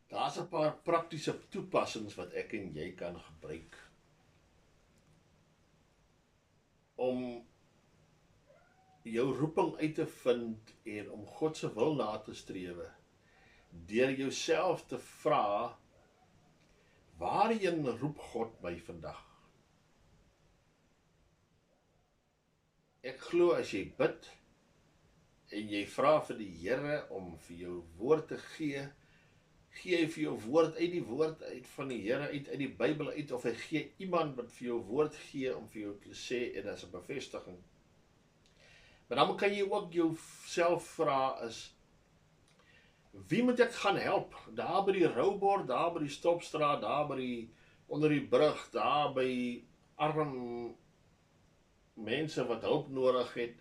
Daar's 'n paar praktiese toepassings wat ek en jy kan gebruik om jou roeping uit te vind en om God se wil na te strewe. Deur jouself te vra, waarheen roep God my vandag? Ek glo as jy bid en jy vra vir die Here om vir jou woord te gee hy vir jou woord uit die woord uit van die Here uit die Bybel uit, of hy gee iemand wat vir jou woord gee om vir jou te sê en as 'n bevestiging. Maar dan kan jy ook jouself vra is, wie moet ek gaan help? Daar by die roubord, daar by die stopstraat, daar by die onder die brug, daar by arm mense wat hulp nodig het,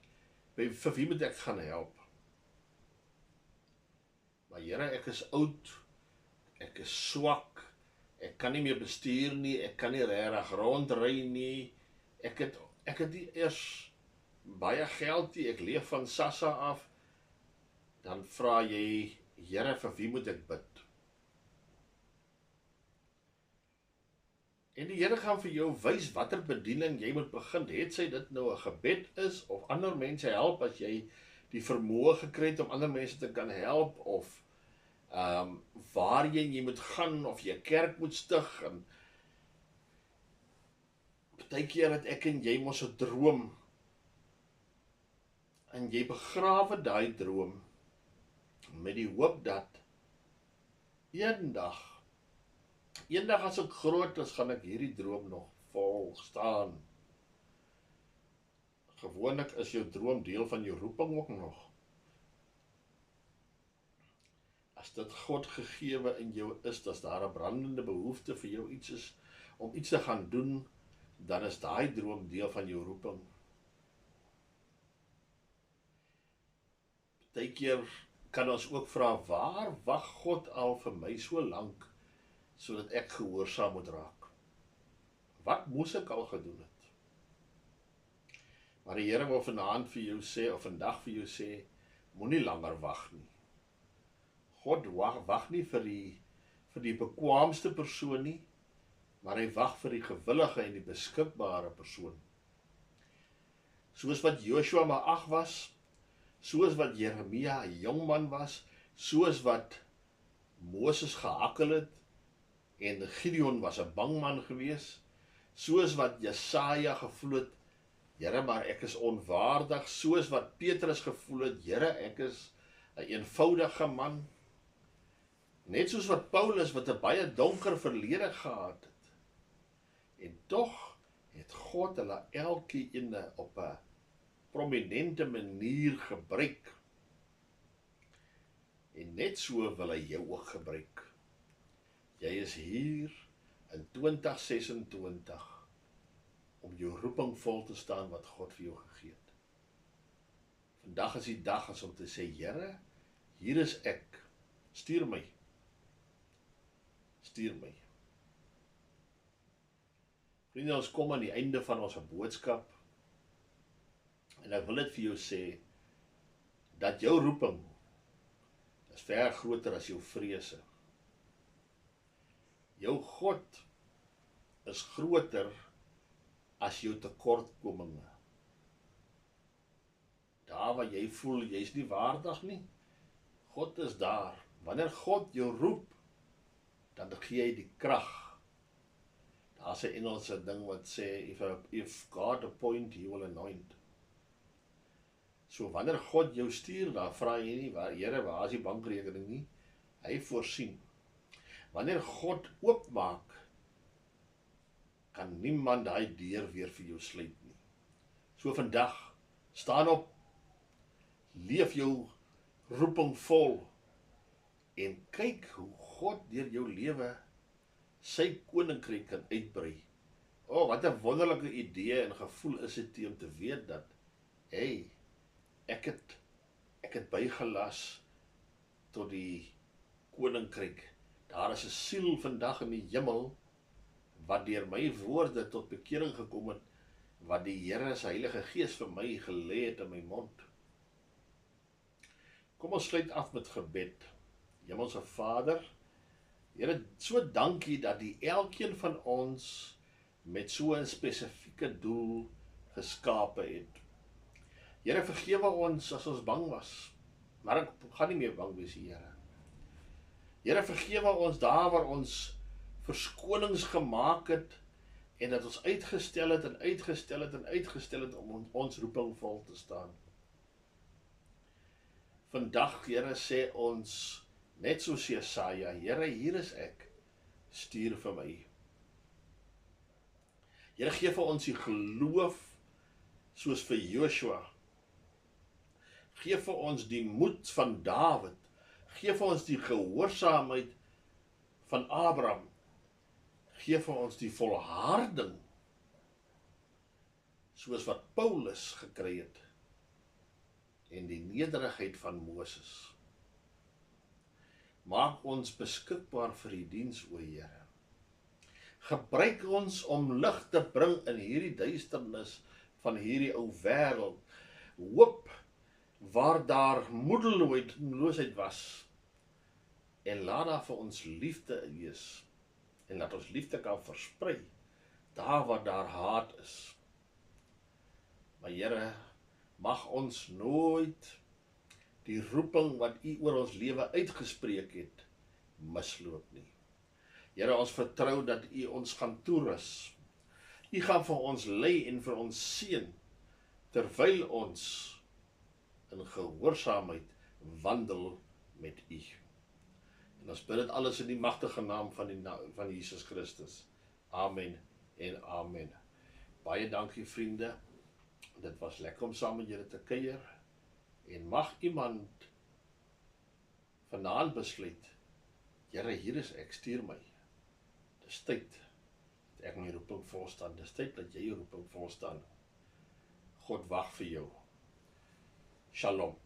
vir wie moet ek gaan help? Maar Here, ek is oud, ek is swak, ek kan nie meer bestuur nie, ek kan nie regtig rondry nie, ek het nie eers baie geld nie, ek leef van SASSA af. Dan vra jy, Here, vir wie moet ek bid? En die Here gaan vir jou wys watter bediening jy moet begin, het sy dit nou 'n gebed is, of ander mense help as jy die vermoë gekry het om ander mense te kan help, of waarheen jy moet gaan, of jy 'n kerk moet stig. En partykeer het ek en jy mos 'n droom, en jy begrawe daai droom met die hoop dat eendag as ek groot is, gaan ek hierdie droom nog volstaan. Gewoonlik is jou droom deel van jou roeping ook nog. As dit God gegewe in jou is, as daar 'n brandende behoefte vir jou iets is, om iets te gaan doen, dan is daai droom deel van jou roeping. Partykeer kan ons ook vra, waar wag God al vir my so lank, sodat ek gehoorsaam moet raak? Wat moes ek al gedoen het? Maar die Here wil vanaand vir jou sê, of vandag vir jou sê, moenie langer wag nie. God wag nie vir die bekwaamste persoon nie, maar hy wag vir die gewillige en die beskikbare persoon. Soos wat Joshua maar 8 was, soos wat Jeremia 'n jong man was, soos wat Moses gehakkel het, en Gideon was 'n bang man gewees, soos wat Jesaja gevoel het, Here, maar ek is onwaardig, soos wat Petrus gevoel het, Here, ek is 'n eenvoudige man, net soos wat Paulus wat 'n baie donker verlede gehad het, en tog het God hulle elkeen op 'n prominente manier gebruik, en net so wil hy jou ook gebruik. Jy is hier in 2026 om jou roeping vol te staan wat God vir jou gegee het. Vandag is die dag as om te sê, Here, hier is ek, stuur my. Stuur my. Vriende, ons kom aan die einde van ons boodskap, en ek wil dit vir jou sê, dat jou roeping is ver groter as jou vrese. Jou God is groter as jou tekortkominge. Daar waar jy voel, jy is nie waardig nie, God is daar. Wanneer God jou roep, dan gee hy die krag. Daar's 'n Engelse ding wat sê, if God appoint, he will anoint. So wanneer God jou stuur, dan vra jy nie, Here, waar is die bankrekening nie? Hy voorsien. Wanneer God oopmaak, kan niemand daai deur weer vir jou sluit nie. So vandag, staan op, leef jou roeping vol, en kyk hoe God deur jou lewe sy koninkryk kan uitbrei. Wat 'n wonderlike idee en gevoel is dit om te weet dat, ek het bygelas tot die koninkryk. Daar is 'n siel vandag in die hemel, wat deur my woorde tot bekering gekom het, wat die Here se Heilige Gees vir my gelê het in my mond. Kom ons sluit af met gebed. Hemelse Vader, Here, so dankie dat die elkeen van ons met so 'n spesifieke doel geskape het. Here, vergewe ons as ons bang was, maar ek gaan nie meer bang wees, Here. Here, vergewe ons daar waar ons verskonings gemaak het en dat ons uitgestel het en uitgestel het en uitgestel het om ons roeping vol te staan. Vandag, Here, sê ons, net soos Jesaja, Here, hier is ek, stuur vir my. Here, gee vir ons die geloof, soos vir Joshua. Gee vir ons die moed van Dawid. Gee vir ons die gehoorsaamheid van Abraham. Gee vir ons die volharding, soos wat Paulus gekry het, en die nederigheid van Moses. Maak ons beskikbaar vir die diens, o Here. Gebruik ons om lig te bring in hierdie duisternis van hierdie ou wêreld. Hoop waar daar moedeloosheid was. En laat daar vir ons liefde wees. En laat ons liefde kan versprei daar waar daar haat is. Maar Here, mag ons nooit die roeping wat U oor ons lewe uitgespreek het, misloop nie. Here, ons vertrou dat U ons gaan toerus. U gaan vir ons lei en vir ons seën, terwyl ons in gehoorsaamheid wandel met U. En ons bid dit alles in die magtige naam van Jesus Christus. Amen en amen. Baie dankie, vriende. Dit was lekker om saam met julle te kuier. En mag iemand vanaand besluit, Here, hier is ek, stuur my. Dis tyd dat ek my roeping volstaan. Dis tyd dat jy jou roeping volstaan. God wag vir jou. Shalom.